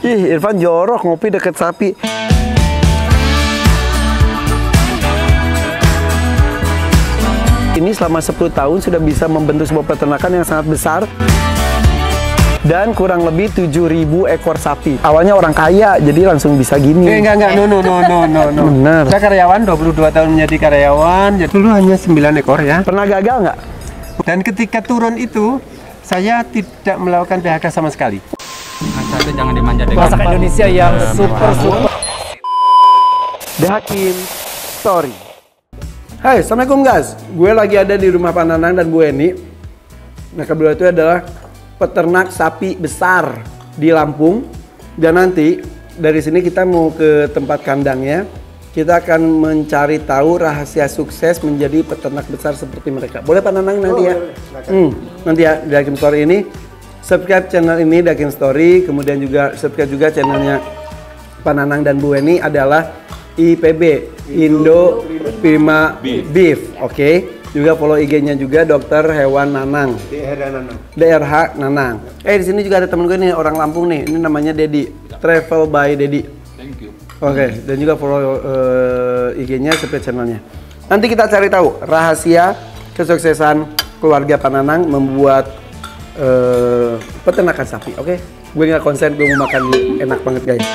Ih, Irfan jorok ngopi deket sapi. Ini selama 10 tahun sudah bisa membentuk sebuah peternakan yang sangat besar dan kurang lebih 7.000 ekor sapi. Awalnya orang kaya, jadi langsung bisa gini. Enggak, no. Bener. Saya karyawan, 22 tahun menjadi karyawan, jadi dulu hanya 9 ekor ya. Pernah gagal nggak? Dan ketika turun itu, saya tidak melakukan PHK sama sekali. Satu jangan dimanja dengan masakan Indonesia yang super. The Hakim Story. Hai, assalamualaikum guys. Gue lagi ada di rumah Pak Nanang dan Bu Eni. Mereka berdua itu adalah peternak sapi besar di Lampung. Dan nanti dari sini kita mau ke tempat kandangnya. Kita akan mencari tahu rahasia sukses menjadi peternak besar seperti mereka. Boleh Pak Nanang nanti ya? Nanti ya di Hakim Story ini. Subscribe channel ini The Hakim Story. Kemudian juga subscribe juga channelnya Pak Nanang dan Bu Eni adalah IPB, Indo Prima Beef. Oke. Juga follow IG-nya juga Dokter Hewan Nanang. DRH Nanang. Di sini juga ada temen gue nih, orang Lampung nih. Ini namanya Dedi. Travel by Dedi. thank you. Oke, dan juga follow IG-nya, subscribe channelnya. Nanti kita cari tahu rahasia kesuksesan keluarga Pak Nanang membuat peternakan sapi. Oke? Gue nggak konsen, gue mau makan dulu. Enak banget guys.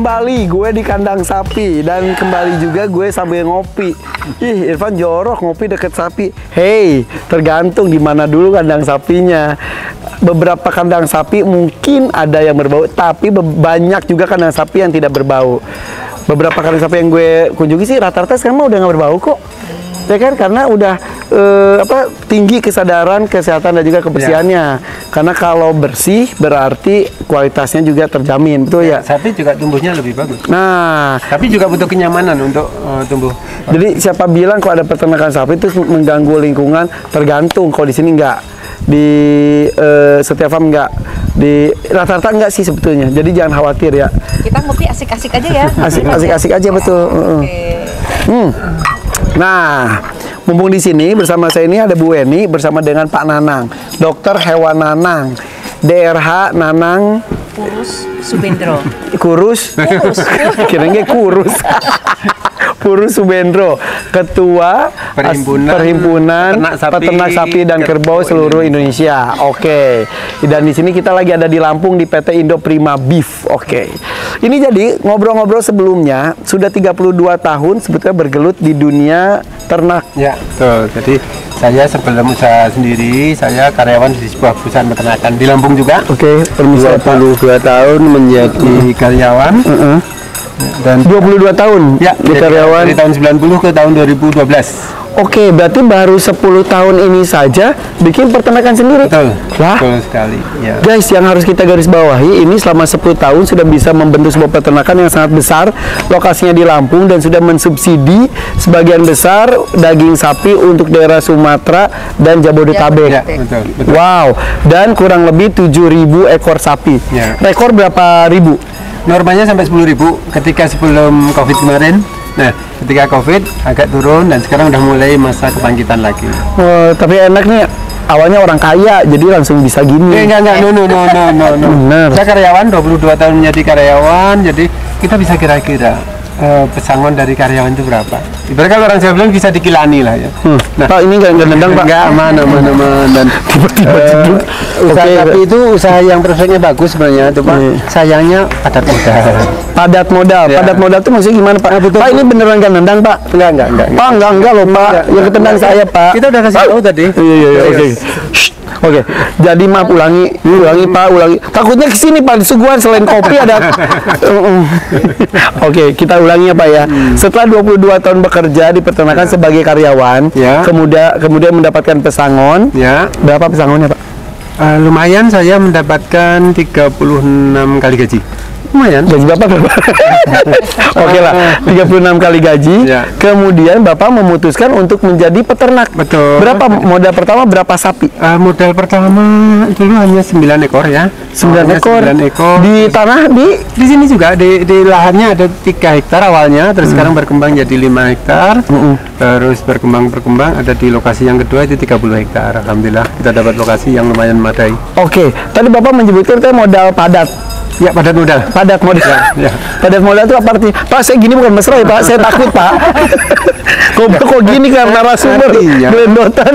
Kembali gue di kandang sapi dan kembali juga gue sambil ngopi. Ih, Irfan jorok ngopi deket sapi. Hey, tergantung di mana dulu kandang sapinya. Beberapa kandang sapi mungkin ada yang berbau, tapi banyak juga kandang sapi yang tidak berbau. Beberapa kandang sapi yang gue kunjungi sih rata-rata sekarang mah udah nggak berbau kok. Ya kan, karena udah tinggi kesadaran kesehatan dan juga kebersihannya. Karena kalau bersih berarti kualitasnya juga terjamin, betul ya? Sapi juga tumbuhnya lebih bagus. Nah, Tapi juga butuh kenyamanan untuk tumbuh. jadi siapa bilang kalau ada peternakan sapi itu mengganggu lingkungan? Tergantung. Kalau di sini enggak, di setiap farm enggak, di rata-rata enggak sih sebetulnya. Jadi jangan khawatir ya. Kita ngopi asik-asik aja ya. Asik-asik aja betul. Nah, mumpung di sini bersama saya ini ada Bu Eni bersama dengan Pak Nanang, Dokter Hewan Nanang, DRH Nanang. Purus Subendro. Kurus? Kira-kira kurus. Purus Subendro, Ketua Perhimpunan Peternak Sapi dan Kerbau seluruh Indonesia. Oke. Dan di sini kita lagi ada di Lampung di PT Indo Prima Beef. Oke. Ini jadi ngobrol-ngobrol sebelumnya sudah 32 tahun sebetulnya bergelut di dunia ternak. Ya, betul. Jadi saya sebelum usaha sendiri, saya karyawan di sebuah perusahaan peternakan di Lampung juga. Oke, permisi 22 tahun menjadi karyawan. Dan 22 tahun ya, di karyawan dari tahun 90 ke tahun 2012. Oke, berarti baru 10 tahun ini saja bikin peternakan sendiri. Betul. Lah, Betul sekali. Ya. guys, yang harus kita garis bawahi, ini selama 10 tahun sudah bisa membentuk sebuah peternakan yang sangat besar. Lokasinya di Lampung dan sudah mensubsidi sebagian besar daging sapi untuk daerah Sumatera dan Jabodetabek. Ya, betul. Wow, dan kurang lebih 7.000 ekor sapi. Ya. Rekor berapa ribu? Normalnya sampai 10.000 ketika sebelum Covid kemarin. Nah, ketika Covid agak turun dan sekarang udah mulai masa kebangkitan lagi. Tapi enak nih, awalnya orang kaya jadi langsung bisa gini. Enggak, no. Bener. Saya karyawan, 22 tahun menjadi karyawan, jadi kita bisa kira-kira pesangon dari karyawan itu berapa. Ibarat kalau orang Jawa bilang bisa dikilani lah ya. Nah, Pak, ini nggak nendang Pak? Enggak, aman. Dan usaha sapi itu usaha yang prospeknya bagus sebenarnya, cuma sayangnya padat modal. Padat modal. Ya. Padat modal itu maksudnya gimana Pak? Pak, ini beneran nggak nendang Pak? Enggak. Pak, enggak loh Pak. Yang ketendang saya Pak. Kita udah kasih tahu tadi. Iya, oke. Oke, jadi maaf ulangi Pak, ulangi. Takutnya kesini Pak, disuguhan selain kopi ada. Oke, kita ulangi ya Pak ya. Setelah 22 tahun bekerja di peternakan sebagai karyawan, kemudian mendapatkan pesangon. Ya. Berapa pesangonnya Pak? Lumayan, saya mendapatkan 36 kali gaji. lumayan. Gaji Bapak berapa? Oke lah, 36 kali gaji. Ya. Kemudian Bapak memutuskan untuk menjadi peternak. Betul. Berapa modal pertama, berapa sapi? Modal pertama dulu hanya 9 ekor ya. 9 ekor. 9 ekor. Di tanah Di sini juga di lahannya ada 3 hektar awalnya, terus sekarang berkembang jadi 5 hektar. Terus berkembang ada di lokasi yang kedua itu 30 hektar. Alhamdulillah kita dapat lokasi yang lumayan memadai. Oke, tadi Bapak menyebutkan itu modal padat. Ya, padat modal. Padat modal. Ya. Padat modal itu apa artinya? Pak, saya gini bukan mesra ya, Pak. Saya takut, Pak. kok gini karena narasumber Iya. belendotan.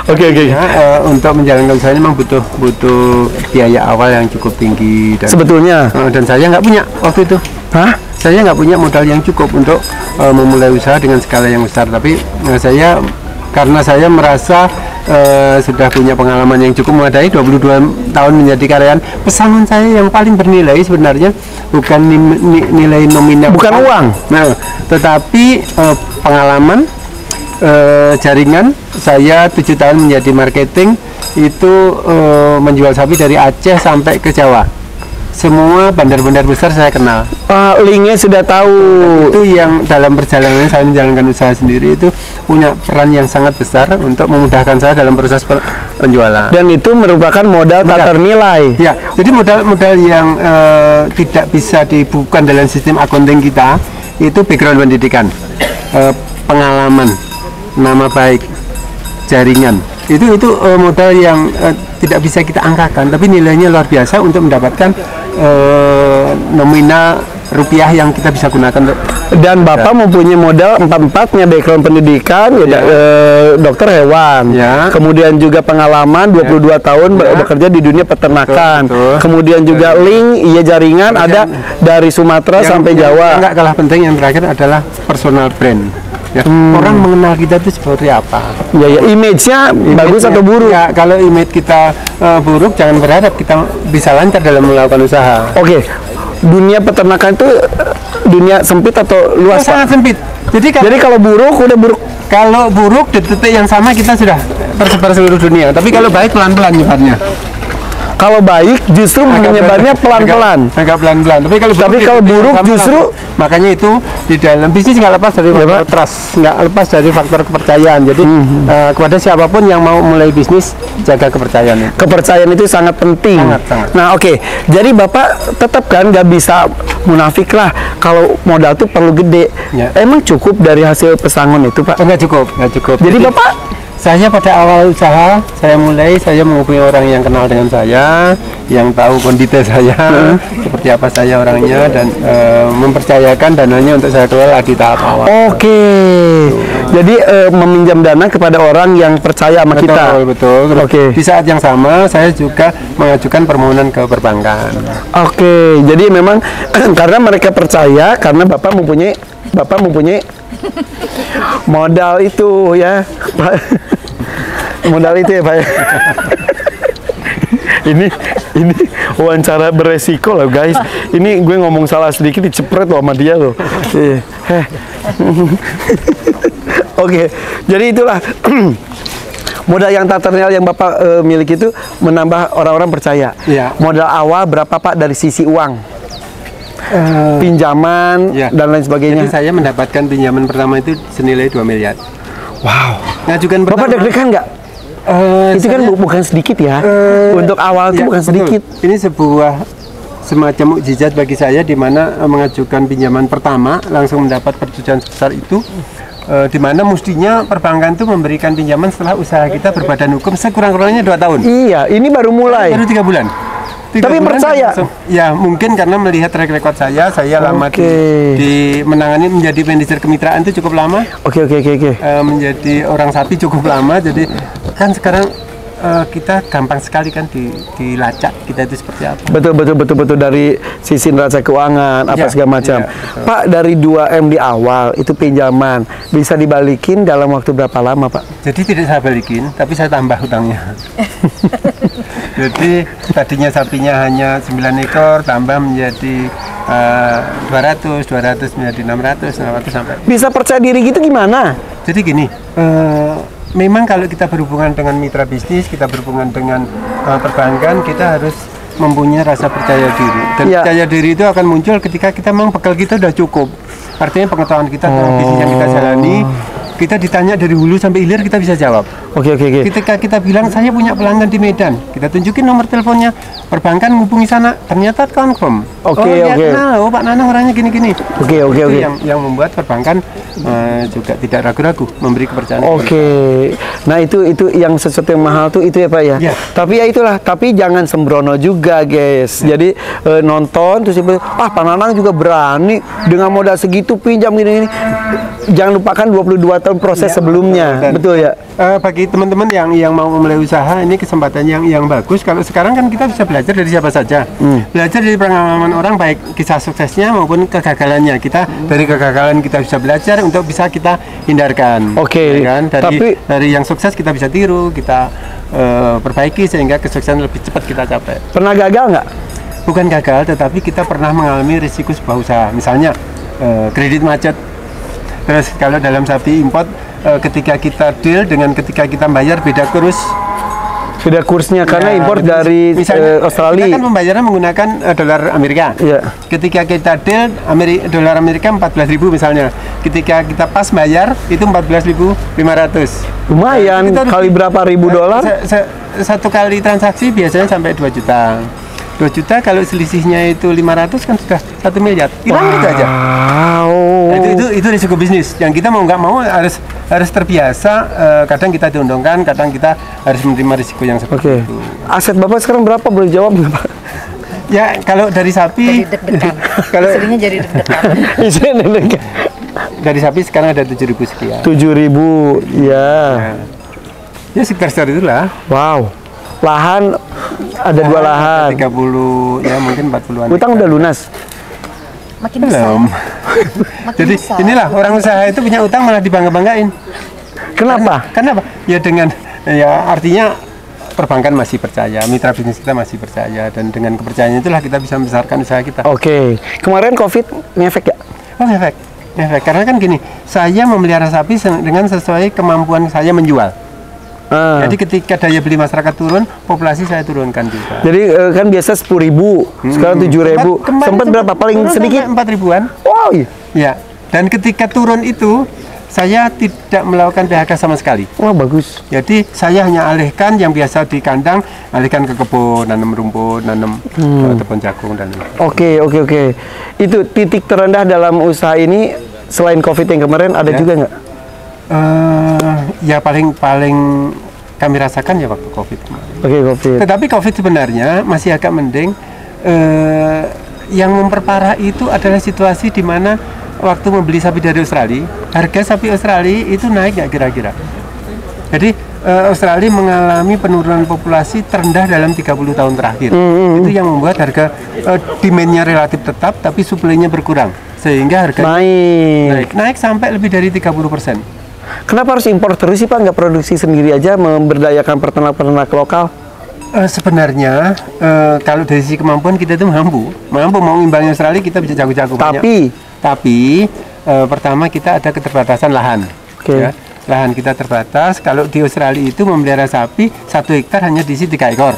Oke. Ya, untuk menjalankan usaha ini memang butuh biaya awal yang cukup tinggi Sebetulnya. dan saya nggak punya waktu itu. Hah? Saya nggak punya modal yang cukup untuk memulai usaha dengan skala yang besar, tapi karena saya merasa sudah punya pengalaman yang cukup memadai, 22 tahun menjadi karyawan. Pesangon saya yang paling bernilai sebenarnya bukan nilai nominal, Bukan uang. nah, tetapi pengalaman, jaringan. Saya 7 tahun menjadi marketing, itu menjual sapi dari Aceh sampai ke Jawa. Semua bandar-bandar besar saya kenal. Linknya sudah tahu. Itu yang dalam perjalanan saya menjalankan usaha sendiri itu punya peran yang sangat besar untuk memudahkan saya dalam proses penjualan. Dan itu merupakan modal tak ternilai. Ya, jadi modal yang tidak bisa dibukukan dalam sistem accounting kita itu background pendidikan, pengalaman, nama baik, jaringan. Itu modal yang tidak bisa kita angkakan, tapi nilainya luar biasa untuk mendapatkan nominal rupiah yang kita bisa gunakan. Dan Bapak mempunyai modal 4-4-nya, background pendidikan, dokter hewan. Ya. Kemudian juga pengalaman 22 tahun bekerja di dunia peternakan. Betul. Kemudian juga link, jaringan ada dari Sumatera sampai Jawa. Yang nggak kalah penting yang terakhir adalah personal brand. Ya, orang mengenal kita itu seperti apa? Ya, image-nya bagus atau buruk? Ya, kalau image kita buruk, jangan berharap kita bisa lancar dalam melakukan usaha. Oke. Dunia peternakan itu dunia sempit atau luas, Pak? Sangat sempit. Jadi kalau buruk udah buruk. Kalau buruk di titik yang sama kita sudah tersebar seluruh dunia. Tapi kalau baik pelan-pelan nyebarnya. Kalau baik justru menyebarnya pelan-pelan. Agak pelan-pelan. Tapi kalau buruk justru makanya itu di dalam bisnis nggak lepas dari faktor trust, nggak lepas dari faktor kepercayaan. Jadi kepada siapapun yang mau mulai bisnis, jaga kepercayaan. Kepercayaan itu sangat penting. Sangat. Nah, oke. Jadi Bapak tetap kan nggak bisa munafik lah kalau modal tuh perlu gede. Ya. Emang cukup dari hasil pesangon itu, Pak? Nggak cukup. Jadi Bapak saya pada awal usaha, saya menghubungi orang yang kenal dengan saya, yang tahu kondisi saya, seperti apa saya orangnya, dan mempercayakan dananya untuk saya kelola di tahap awal. Oke. Jadi meminjam dana kepada orang yang percaya sama kita. Betul. Oke. Di saat yang sama, saya juga mengajukan permohonan ke perbankan. Oke. Jadi memang karena mereka percaya, karena Bapak mempunyai modal itu ya, Pak. Modal itu ya, Pak. Ini wawancara beresiko loh, guys. Ini gue ngomong salah sedikit dicepret loh sama dia loh. Oke, jadi itulah modal yang tak ternilai yang Bapak miliki itu menambah orang-orang percaya. Ya. Modal awal berapa, Pak, dari sisi uang? Pinjaman dan lain sebagainya. Jadi saya mendapatkan pinjaman pertama itu senilai 2 miliar. Wow. Ngajukan Bapak deg-degan nggak? Itu kan bukan sedikit ya. Untuk awal itu bukan sedikit. Ini sebuah semacam mukjizat bagi saya, di mana mengajukan pinjaman pertama langsung mendapat persetujuan sebesar itu. Di mana mestinya perbankan itu memberikan pinjaman setelah usaha kita berbadan hukum sekurang-kurangnya 2 tahun. Iya, ini baru mulai. Baru 3 bulan. Tapi percaya? Ya, mungkin karena melihat track record saya lama di menangani menjadi manajer kemitraan itu cukup lama. Oke. Menjadi orang sapi cukup lama, jadi kan sekarang kita gampang sekali kan dilacak kita itu seperti apa. Betul dari sisi neraca keuangan apa segala macam. Pak, dari 2M di awal itu pinjaman bisa dibalikin dalam waktu berapa lama, Pak? Jadi tidak saya balikin, tapi saya tambah hutangnya. Jadi tadinya sapinya hanya 9 ekor, tambah menjadi 200 menjadi 600 sampai. Bisa percaya diri gitu gimana? Jadi gini, memang kalau kita berhubungan dengan mitra bisnis, kita berhubungan dengan perbankan, kita harus mempunyai rasa percaya diri. Dan Ya. percaya diri itu akan muncul ketika kita memang bekal kita udah cukup. Artinya pengetahuan kita tentang bisnis yang kita jalani, kita ditanya dari hulu sampai hilir kita bisa jawab. Oke. Ketika kita bilang saya punya pelanggan di Medan, kita tunjukin nomor teleponnya, perbankan menghubungi sana, ternyata confirm. Oke, oh, ya, oke. kenal, oh Pak Nanang orangnya gini-gini. Oke. Itu yang membuat perbankan juga tidak ragu-ragu memberi kepercayaan. Oke. Nah, itu yang sesuatu yang mahal tuh itu ya Pak ya. Ya. Tapi ya itulah, tapi jangan sembrono juga, guys. Jadi nonton terus Pak Nanang juga berani dengan modal segitu pinjam gini-gini. Jangan lupakan 22 tahun proses sebelumnya. Dan, Betul ya? bagi teman-teman yang mau memulai usaha, ini kesempatan yang bagus. Kalau sekarang kan kita bisa belajar dari siapa saja. Belajar dari pengalaman orang, baik kisah suksesnya maupun kegagalannya. Kita dari kegagalan kita bisa belajar untuk bisa kita hindarkan. Oke, Ya kan? tapi- dari yang sukses kita bisa tiru, kita perbaiki sehingga kesuksesan lebih cepat kita capai. Pernah gagal nggak? Bukan gagal, tetapi kita pernah mengalami risiko sebuah usaha. Misalnya kredit macet. Terus kalau dalam sapi import, ketika kita deal dengan ketika kita bayar beda kurs. Beda kursnya karena Ya, impor betul. dari Misalnya, Australia. Kita kan pembayaran menggunakan dolar Amerika. Iya. Ketika kita deal dolar Amerika 14.000 misalnya. Ketika kita pas bayar itu 14.500. Lumayan, Kita harus- kali berapa ribu dolar? Satu kali transaksi biasanya sampai 2 juta. 2 juta kalau selisihnya itu 500 kan sudah 1 miliar. Hilang gitu aja. Wow. Nah, itu risiko bisnis yang kita mau nggak mau harus terbiasa. Kadang kita diuntungkan, kadang kita harus menerima risiko yang Oke. seperti itu. Aset Bapak sekarang berapa, boleh jawab nggak Pak? Ya kalau dari Jadi sapi, deg-degan. kalau Seringnya jadi deg-degan. dari sapi sekarang ada 7.000 sekian. 7.000, ya. Ya sekitar itulah. Wow. Lahan ada 2 lahan. 30, ya mungkin 40-an. Utang udah lunas. Makin besar. Belum. Makin Jadi besar. inilah orang usaha itu punya utang malah dibangga-banggain. Kenapa? Kenapa? Ya dengan ya artinya perbankan masih percaya, mitra bisnis kita masih percaya, dan dengan kepercayaan itulah kita bisa membesarkan usaha kita. Oke. Kemarin COVID ngefek ya? Oh, efek. Karena kan gini, saya memelihara sapi dengan sesuai kemampuan saya menjual. Ah. Jadi ketika daya beli masyarakat turun, populasi saya turunkan juga. Jadi kan biasa 10.000, sekarang 7.000. Sempat berapa? Paling turun sedikit? sampai 4.000-an. Wow. Iya. Ya. Dan ketika turun itu, saya tidak melakukan PHK sama sekali. Wah, bagus. Jadi saya hanya alihkan yang biasa di kandang, alihkan ke kebun, nanam rumput, nanam tepung jagung dan Oke. Itu titik terendah dalam usaha ini selain COVID yang kemarin ada Ya. juga nggak? ya paling kami rasakan ya waktu COVID kemarin. Oke, COVID. Tetapi COVID sebenarnya masih agak mending. Yang memperparah itu adalah situasi di mana waktu membeli sapi dari Australia, harga sapi Australia itu naik nggak kira-kira? Jadi Australia mengalami penurunan populasi terendah dalam 30 tahun terakhir. Itu yang membuat harga demand-nya relatif tetap, tapi supply-nya berkurang, sehingga harga naik sampai lebih dari 30%. Kenapa harus impor terus sih Pak? Nggak produksi sendiri aja, memberdayakan peternak-peternak lokal? Sebenarnya kalau dari sisi kemampuan kita itu mampu mau ngimbangi Australia, kita bisa jago-jago banyak. Tapi pertama kita ada keterbatasan lahan. Oke. Ya. Lahan kita terbatas. Kalau di Australia itu memelihara sapi 1 hektar hanya diisi 3 ekor.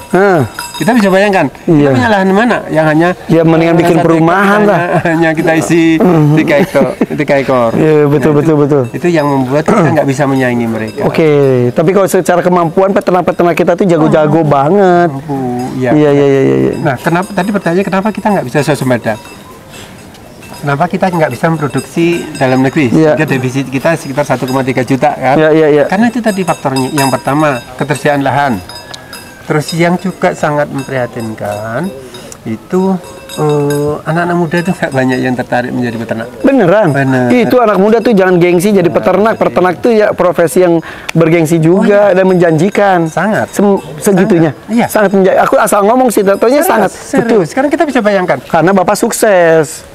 Kita bisa bayangkan, kita punya lahan mana yang hanya ya mendingan bikin 1 perumahan hektar, lah. hanya kita isi 3 ekor. Iya, betul. Itu yang membuat kita nggak bisa menyaingi mereka. Oke, tapi kalau secara kemampuan peternak-peternak kita tuh jago-jago banget. Iya. Iya. Nah, kenapa tadi pertanyaannya kenapa kita nggak bisa swasembada? Kenapa kita nggak bisa memproduksi dalam negeri? Iya. Sehingga defisit kita sekitar 1,3 juta kan? Iya. Karena itu tadi faktornya. Yang pertama, ketersediaan lahan. Terus yang juga sangat memprihatinkan itu anak-anak muda itu nggak banyak yang tertarik menjadi peternak. Beneran? Bener. Itu anak muda tuh jangan gengsi jadi peternak. Peternak tuh ya profesi yang bergengsi juga dan menjanjikan. Sangat. Segitunya. Sangat. Iya. Sangat menjanjikan. Aku asal ngomong sih, datanya sangat. Betul. Sekarang kita bisa bayangkan. Karena Bapak sukses.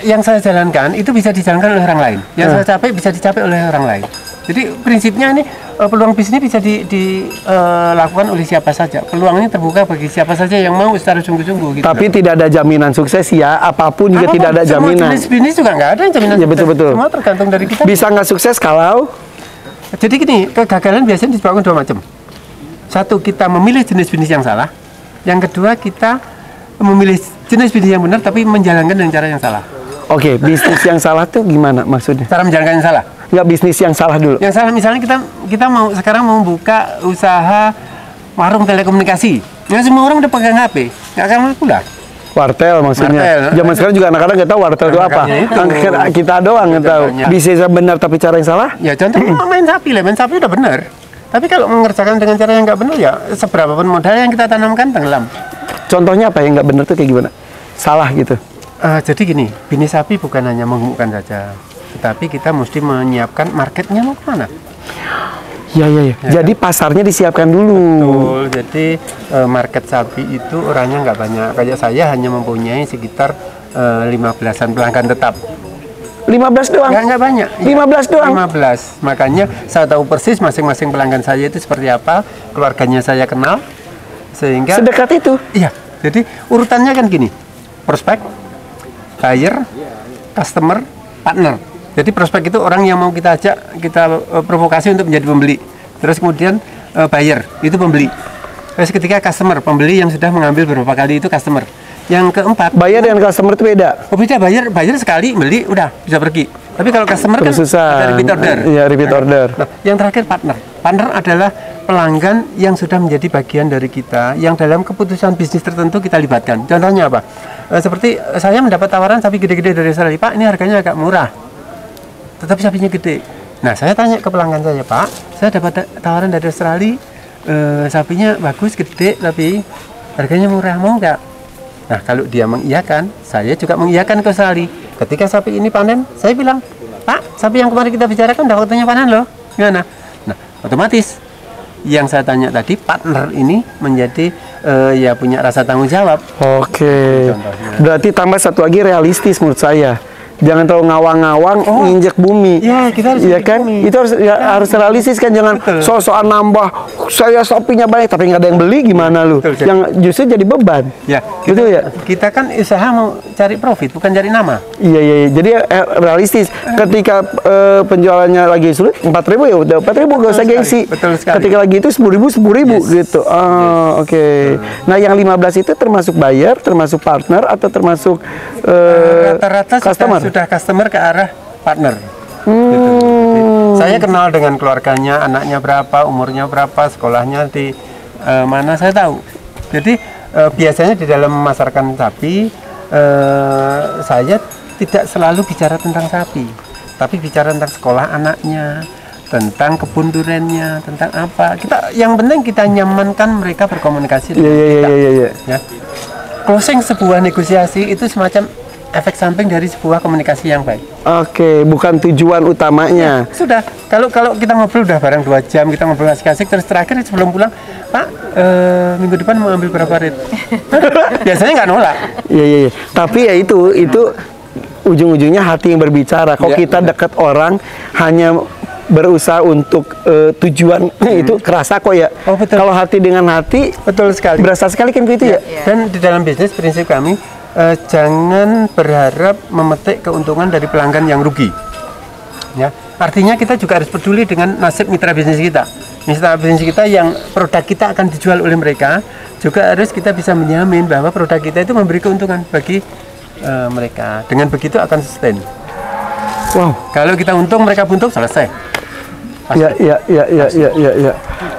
Yang saya jalankan itu bisa dijalankan oleh orang lain. Yang saya capai bisa dicapai oleh orang lain. Jadi prinsipnya ini peluang bisnis bisa dilakukan oleh siapa saja. Peluangnya terbuka bagi siapa saja yang mau secara sungguh-sungguh. Gitu. Tapi tidak ada jaminan sukses ya. Apapun juga tidak ada jaminan. Semua jenis bisnis juga nggak ada yang jaminan Ya, sukses. betul. Semua tergantung dari kita. Bisa nggak sukses kalau Jadi gini, kegagalan biasanya disebabkan 2 macam. Satu, kita memilih jenis bisnis yang salah. Yang kedua, kita memilih jenis bisnis yang benar tapi menjalankan dengan cara yang salah. Oke, bisnis yang salah tuh gimana maksudnya? Cara menjalankan yang salah. Nggak, bisnis yang salah dulu. Yang salah misalnya kita sekarang mau buka usaha warung telekomunikasi. Ya semua orang udah pegang HP, nggak akan laku lah. Wartel maksudnya. Wartel. Zaman sekarang juga anak-anak nggak tahu wartel itu apa. Makanya itu. Kita doang nggak tahu. Contohnya. Bisnis yang benar tapi cara yang salah? Ya contohnya main sapi lah, main sapi udah benar. Tapi kalau mengerjakan dengan cara yang nggak benar ya seberapa pun modal yang kita tanamkan tenggelam. Contohnya apa yang nggak benar tuh kayak gimana? Salah gitu. Jadi gini, bisnis sapi bukan hanya menggemukkan saja, tetapi kita mesti menyiapkan marketnya mau kemana. Iya. Ya. Jadi pasarnya disiapkan dulu. Betul, jadi market sapi itu orangnya nggak banyak. Kayak saya hanya mempunyai sekitar 15-an pelanggan tetap. 15 doang. Nggak banyak. 15 doang. 15. Makanya saya tahu persis masing-masing pelanggan saya itu seperti apa, keluarganya saya kenal, sehingga Sedekat itu. iya. Jadi urutannya kan gini, prospek, buyer, customer, partner. Jadi prospek itu orang yang mau kita ajak, kita provokasi untuk menjadi pembeli. Terus kemudian buyer, itu pembeli. Terus ketika customer, pembeli yang sudah mengambil beberapa kali itu customer. Yang keempat, Buyer dengan customer itu beda. oh beda, buyer sekali beli udah bisa pergi. Tapi kalau customer kan Terus susah. ada repeat order. Iya, repeat order. Nah, yang terakhir partner. Partner adalah pelanggan yang sudah menjadi bagian dari kita, yang dalam keputusan bisnis tertentu kita libatkan. Contohnya apa? Seperti saya mendapat tawaran sapi gede-gede dari Australia, Pak, ini harganya agak murah, tetapi sapinya gede. Nah, saya tanya ke pelanggan saya, Pak, saya dapat tawaran dari Australia, sapinya bagus, gede, tapi harganya murah, mau nggak? Nah, kalau dia mengiyakan, saya juga mengiyakan ke Australia. Ketika sapi ini panen, saya bilang, Pak, sapi yang kemarin kita bicarakan udah waktunya panen loh. Gimana? Nah, otomatis yang saya tanya tadi, partner ini menjadi ya punya rasa tanggung jawab. Oke. Contohnya. Berarti tambah satu lagi realistis menurut saya. Jangan terlalu ngawang-ngawang nginjek bumi. Ya, kita harus Iya nginjek kan? bumi. Itu harus realistis kan, jangan Betul. sok-sokan nambah. Saya sapinya banyak tapi nggak ada yang beli, gimana lu? Betul, Yang justru jadi beban. Ya, Gitu ya? kita kan usaha mau cari profit, bukan cari nama. Iya. Jadi realistis. Ketika penjualannya lagi sulit, 4.000 ya udah 4.000, gak usah sekali, gengsi. betul sekali. Ketika lagi itu 10.000 Yes. gitu. Oke. Nah, yang 15 itu termasuk buyer, termasuk partner atau termasuk Rata-rata customer? sudah customer ke arah partner. Gitu. Jadi, saya kenal dengan keluarganya, anaknya berapa, umurnya berapa, sekolahnya di mana saya tahu. Jadi biasanya di dalam memasarkan sapi, saya tidak selalu bicara tentang sapi, tapi bicara tentang sekolah anaknya, tentang kebun duriannya, tentang apa. Yang penting kita nyamankan mereka berkomunikasi dengan kita. Iya. Ya. Closing sebuah negosiasi itu semacam efek samping dari sebuah komunikasi yang baik. Oke, bukan tujuan utamanya. Sudah, kalau kita ngobrol udah bareng 2 jam, kita ngobrol asik-asik, terus terakhir sebelum pulang, Pak, minggu depan mau ambil berapa rit? Biasanya nggak nolak. Iya. Tapi ya itu ujung-ujungnya hati yang berbicara. Kalau Iya, kita dekat orang hanya berusaha untuk tujuan itu kerasa kok ya. Oh, betul. Kalau hati dengan hati Betul sekali. berasa sekali kan begitu ya. Dan di dalam bisnis prinsip kami jangan berharap memetik keuntungan dari pelanggan yang rugi. Ya, artinya kita juga harus peduli dengan nasib mitra bisnis kita. Mitra bisnis kita yang produk kita akan dijual oleh mereka, juga harus kita bisa menjamin bahwa produk kita itu memberi keuntungan bagi mereka. Dengan begitu akan sustain. Wow. Kalau kita untung, mereka buntung, selesai. Iya.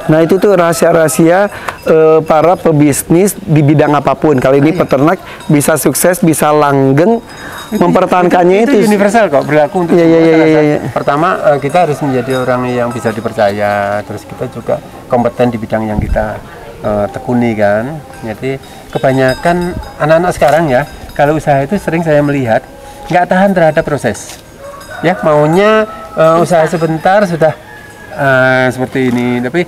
Nah, itu tuh rahasia-rahasia para pebisnis di bidang apapun. Kali ini peternak bisa sukses, bisa langgeng mempertahankannya itu universal kok, berlaku untuk Iya, semua iya, masyarakat. iya. Pertama, kita harus menjadi orang yang bisa dipercaya, terus kita juga kompeten di bidang yang kita tekuni kan. Jadi kebanyakan anak-anak sekarang ya, kalau usaha itu sering saya melihat nggak tahan terhadap proses. Ya, maunya usaha sebentar sudah seperti ini, tapi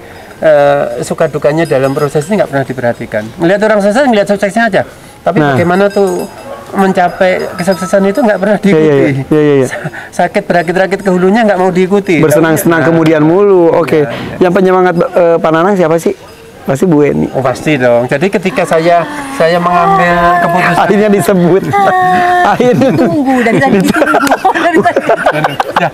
suka dukanya dalam proses ini nggak pernah diperhatikan. Melihat orang sukses, ngelihat suksesnya aja, tapi bagaimana tuh mencapai kesuksesan itu nggak pernah diikuti. Iya. Sakit berakit-rakit ke hulunya nggak mau diikuti. Bersenang-senang kemudian mulu. Oke. Yang penyemangat Pak Nanang siapa sih? Pasti Bu Eni. Oh pasti dong. Jadi ketika saya mengambil keputusan, Akhirnya disebut. Akhirnya. Tunggu dari tadi ditunggu. Dari tadi. ya,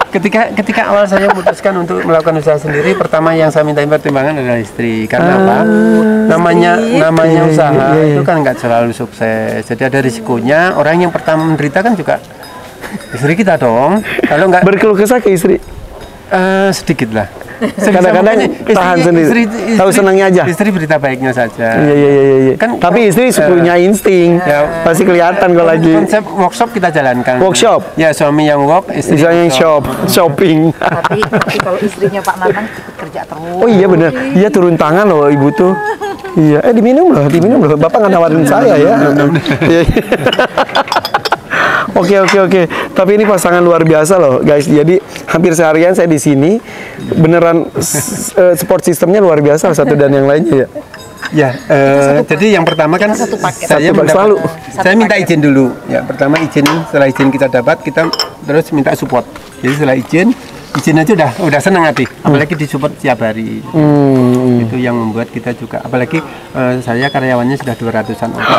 ketika awal saya memutuskan untuk melakukan usaha sendiri, pertama yang saya minta pertimbangan adalah istri. Karena apa? Namanya usaha itu kan nggak selalu sukses. Jadi ada risikonya. Orang yang pertama menderita kan juga istri kita dong. Kalau nggak Berkeluh kesah ke istri. sedikit lah. Kadang-kadang tahan sendiri. Tahu senangnya aja. Istri berita baiknya saja. Iya. Kan Tapi istri punya insting. Ya. Pasti kelihatan kalau lagi Konsep workshop kita jalankan. Workshop? Ya, suami yang work, istri misalnya yang shopping. Tapi kalau istrinya Pak Nanang ikut kerja terus. Oh iya bener. Iya turun tangan loh ibu tuh. Iya. Diminum loh. Bapak nggak nawarin saya ya. Iya. Oke. Tapi ini pasangan luar biasa loh, guys. Jadi hampir seharian saya di sini, beneran support sistemnya luar biasa satu dan yang lainnya ya. Ya, jadi yang pertama kan saya selalu. Saya minta izin dulu. Ya, pertama izin. Setelah izin kita dapat, kita terus minta support. Jadi setelah izin aja udah senang hati. Apalagi disupport tiap hari. Itu yang membuat kita juga. Apalagi saya karyawannya sudah 200-an orang.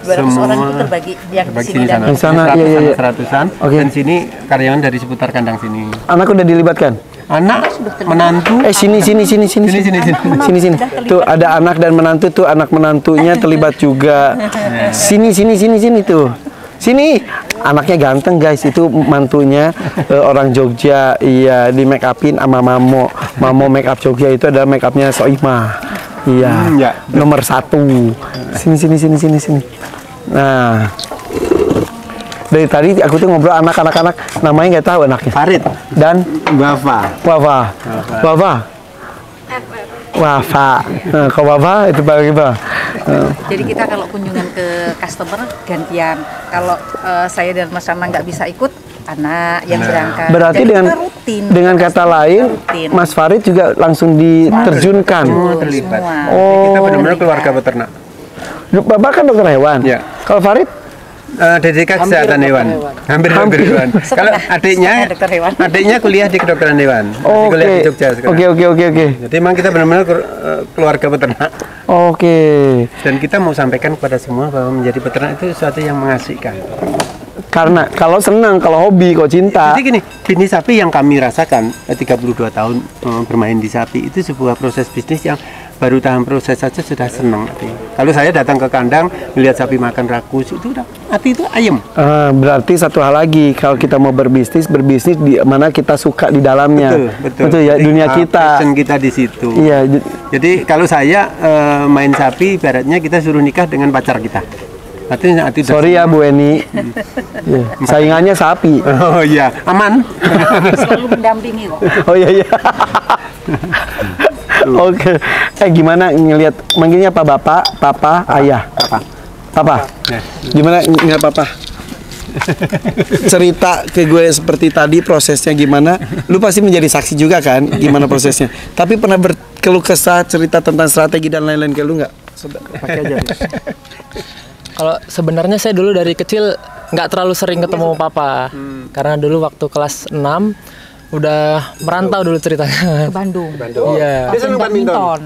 200 orang itu terbagi yang sini dan di sana. Iya. 100-an. Dan sini karyawan dari seputar kandang sini. Anak udah dilibatkan? Anak, menantu. Sini. Tuh ada anak dan menantu tuh, anak menantunya terlibat juga. Sini tuh. Sini, anaknya ganteng guys, itu mantunya orang Jogja, iya di make upin sama Mamo make up Jogja itu adalah make upnya Soimah, iya, nomor 1. Sini. Nah, dari tadi aku tuh ngobrol anak-anak, namanya nggak tahu anaknya. Farid dan Wafa. Kalau Wafa itu bagaimana? Jadi kita kalau kunjungan ke customer gantian. Kalau saya dan Mas Nanang nggak bisa ikut, anak yang berangkat. Berarti jadi dengan rutin, dengan kata lain, rutin. Mas Farid juga langsung diterjunkan. Terlibat. Semua. Kita benar-benar keluarga peternak. Bapak kan dokter hewan. Ya. Kalau Farid? DDK kesehatan hewan. Hampir hewan. Kalau adiknya kuliah di kedokteran hewan. Kuliah di Jogja sekarang. Oke. Jadi memang kita benar-benar keluarga peternak. Oke. Dan kita mau sampaikan kepada semua bahwa menjadi peternak itu sesuatu yang mengasihkan. Karena kalau senang, kalau hobi, kalau cinta. Jadi gini, bisnis sapi yang kami rasakan 32 tahun bermain di sapi itu sebuah proses bisnis yang baru tahap proses saja sudah senang. Kalau saya datang ke kandang melihat sapi makan rakus itu udah hati itu ayem. Berarti satu hal lagi, kalau kita mau berbisnis di mana kita suka di dalamnya. Betul ya. Jadi, dunia kita. Passion kita di situ. Iya. Jadi kalau saya main sapi, ibaratnya kita suruh nikah dengan pacar kita. Hati sorry ya Bu Eni. Saingannya sapi. Oh iya, aman. Selalu mendampingi kok. Oh iya. Oke. Gimana ngelihat manggilnya apa Bapak, Papa, Ayah? Papa. Gimana ngelihat Papa? Cerita ke gue seperti tadi prosesnya gimana? Lu pasti menjadi saksi juga kan gimana prosesnya. Tapi pernah berkeluh kesah cerita tentang strategi dan lain-lain ke lu nggak? Pakai aja. Kalau sebenarnya saya dulu dari kecil nggak terlalu sering ketemu papa, karena dulu waktu kelas 6 udah merantau dulu ceritanya. Ke Bandung. Iya. Dia senang badminton.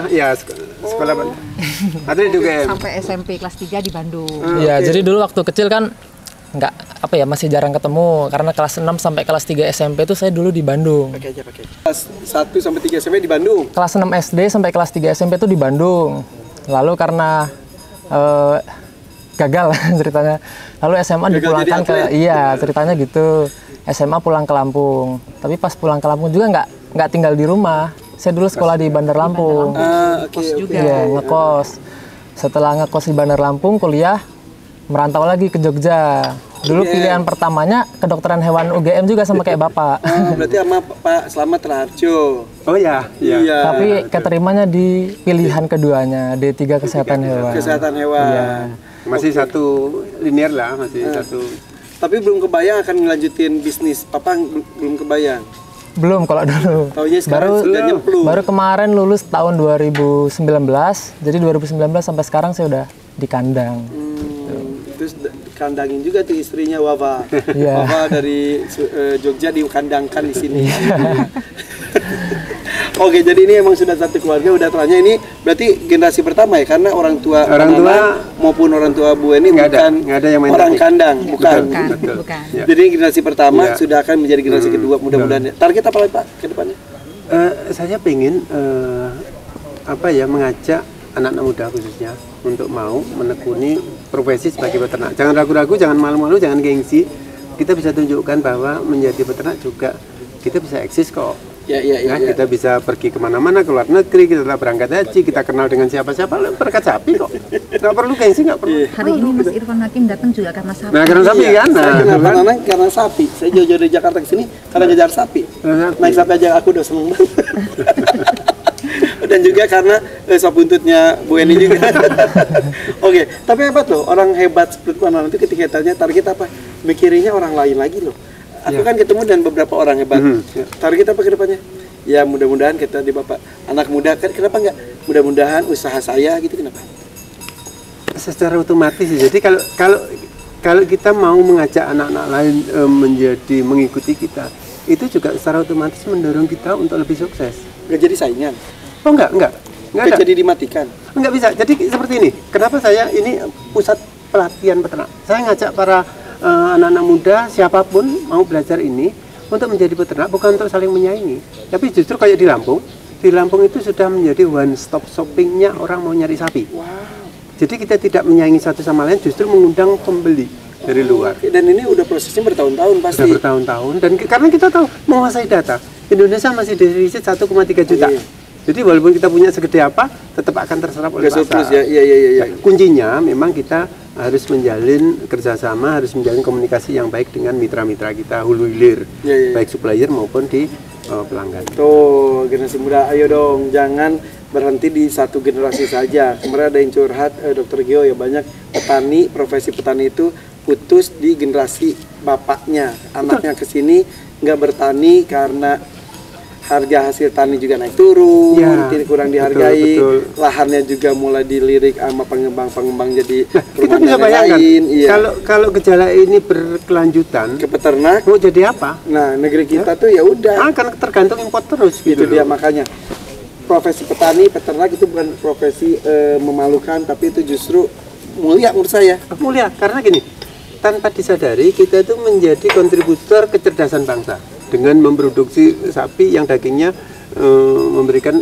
Iya, sekolah badminton. Ada juga sampai SMP kelas 3 di Bandung. Iya, jadi dulu waktu kecil kan nggak masih jarang ketemu, karena kelas 6 sampai kelas 3 SMP itu saya dulu di Bandung. Pakai. Kelas 1 sampai 3 SMP di Bandung. Kelas 6 SD sampai kelas 3 SMP itu di Bandung. Lalu karena gagal ceritanya. Lalu SMA dipulangkan ceritanya gitu. SMA pulang ke Lampung. Tapi pas pulang ke Lampung juga nggak tinggal di rumah. Saya dulu sekolah di Bandar Lampung. Iya, ngekos. Setelah ngekos di Bandar Lampung, kuliah merantau lagi ke Jogja. Dulu pilihan pertamanya kedokteran hewan UGM juga sama kayak Bapak. Berarti sama Pak Slamet Raharjo. Oh iya. Tapi keterimanya di pilihan keduanya, D3 kesehatan hewan. Kesehatan hewan. Iya. Masih satu linear lah, masih satu. Tapi belum kebayang akan ngelanjutin bisnis. Papa belum kebayang. Belum kalau dulu. Taunya sekarang sudah nyemplung. Baru kemarin lulus tahun 2019. Jadi 2019 sampai sekarang saya udah di kandang. Terus kandangin juga tuh istrinya Wafa. Iya. Wafa dari Jogja dikandangkan di sini. Oke, jadi ini emang sudah satu keluarga, udah tuanya ini berarti generasi pertama ya, karena orang tua maupun orang tua Bu Eni nggak bukan ada yang main orang teknik. kandang, bukan. Bukan. Ya. Jadi generasi pertama Ya. sudah akan menjadi generasi kedua, mudah-mudahan. Target apa lagi Pak ke depannya? Saya pengen mengajak anak-anak muda khususnya untuk mau menekuni profesi sebagai peternak. Jangan ragu-ragu, jangan malu-malu, jangan gengsi. Kita bisa tunjukkan bahwa menjadi peternak juga kita bisa eksis kok. Ya. Kita bisa pergi kemana-mana, ke luar negeri, kita telah berangkat haji, kita kenal dengan siapa-siapa, berkat sapi kok. Nggak perlu gengsi, nggak perlu. Hari ini Mas Irfan Hakim datang juga karena sapi. Nah, karena sapi kan? Saya kenapa Nanang karena sapi. Saya jauh-jauh dari Jakarta ke sini karena ngejar sapi. Naik sapi aja aku udah seneng banget. Dan juga karena sop buntutnya Bu Eni juga. Oke, tapi hebat loh, orang hebat seperti Pak Nanang itu ketika tanya target apa, mikirinnya orang lain lagi loh. Aku kan ketemu dengan beberapa orang hebat. Target apa ke depannya? Ya mudah-mudahan kita di Bapak anak muda kan, kenapa enggak? Mudah-mudahan usaha saya gitu, kenapa? Secara otomatis sih. Jadi kalau kita mau mengajak anak-anak lain mengikuti kita, itu juga secara otomatis mendorong kita untuk lebih sukses. Nggak jadi saingan? Oh enggak Nggak jadi dimatikan? Enggak bisa. Jadi seperti ini. Kenapa saya ini pusat pelatihan peternak? Saya ngajak para anak-anak muda siapapun mau belajar ini untuk menjadi peternak, bukan untuk saling menyaingi, tapi justru kayak di Lampung itu sudah menjadi one stop shoppingnya orang mau nyari sapi. Jadi kita tidak menyaingi satu sama lain, justru mengundang pembeli dari luar. Dan ini udah prosesnya bertahun-tahun pasti. Sudah bertahun-tahun, dan karena kita tahu menguasai data, Indonesia masih defisit 1,3 juta. Jadi walaupun kita punya segede apa, tetap akan terserap oleh pasar. Ya. Iya. Kuncinya memang kita harus menjalin kerjasama, harus menjalin komunikasi yang baik dengan mitra-mitra kita hulu hilir, baik supplier maupun di pelanggan. Tuh, generasi muda, ayo dong, jangan berhenti di satu generasi saja. Kemarin ada yang curhat, Dr. Gio, ya banyak petani, profesi petani itu putus di generasi bapaknya. Anaknya ke sini nggak bertani karena harga hasil tani juga naik turun, kurang dihargai, lahannya juga mulai dilirik sama pengembang-pengembang jadi kita bisa bayangkan kalau gejala ini berkelanjutan ke peternak mau jadi apa? Nah, negeri kita tuh ya udah akan tergantung impor terus gitu. Dia makanya profesi petani, peternak itu bukan profesi memalukan, tapi itu justru mulia menurut saya. Mulia karena gini, tanpa disadari kita itu menjadi kontributor kecerdasan bangsa dengan memproduksi sapi yang dagingnya memberikan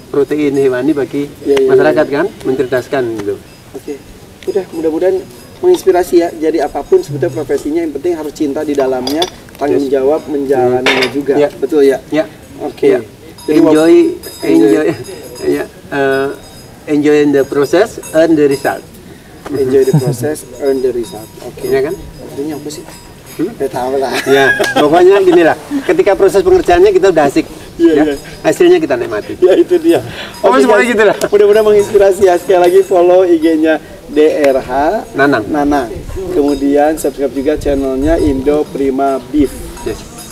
protein hewani bagi masyarakat kan, mencerdaskan gitu. Oke, udah mudah-mudahan menginspirasi ya. Jadi apapun sebetulnya profesinya, yang penting harus cinta di dalamnya, tanggung jawab menjalaninya juga. Betul ya? Ya. Oke. Jadi enjoy the process, earn the result. Enjoy the process, earn the result. Oke. Ya kan? Artinya apa sih? Ya tahu lah. Ya, pokoknya gini lah. Ketika proses pengerjaannya kita udah asik, hasilnya kita nikmati. Ya itu dia. Oke, semuanya gitu lah. Mudah-mudahan menginspirasi ya. Sekali lagi follow IG-nya DRH Nanang. Kemudian subscribe juga channelnya Indo Prima Beef.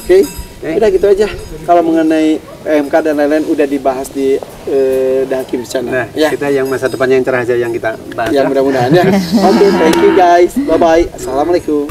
Oke. Udah gitu aja. Kalau mengenai PMK dan lain-lain udah dibahas di Hakim Channel. Nah, kita yang masa depannya yang cerah aja yang kita bahas. Ya mudah-mudahan ya. Oke, thank you guys. Bye bye. Assalamualaikum.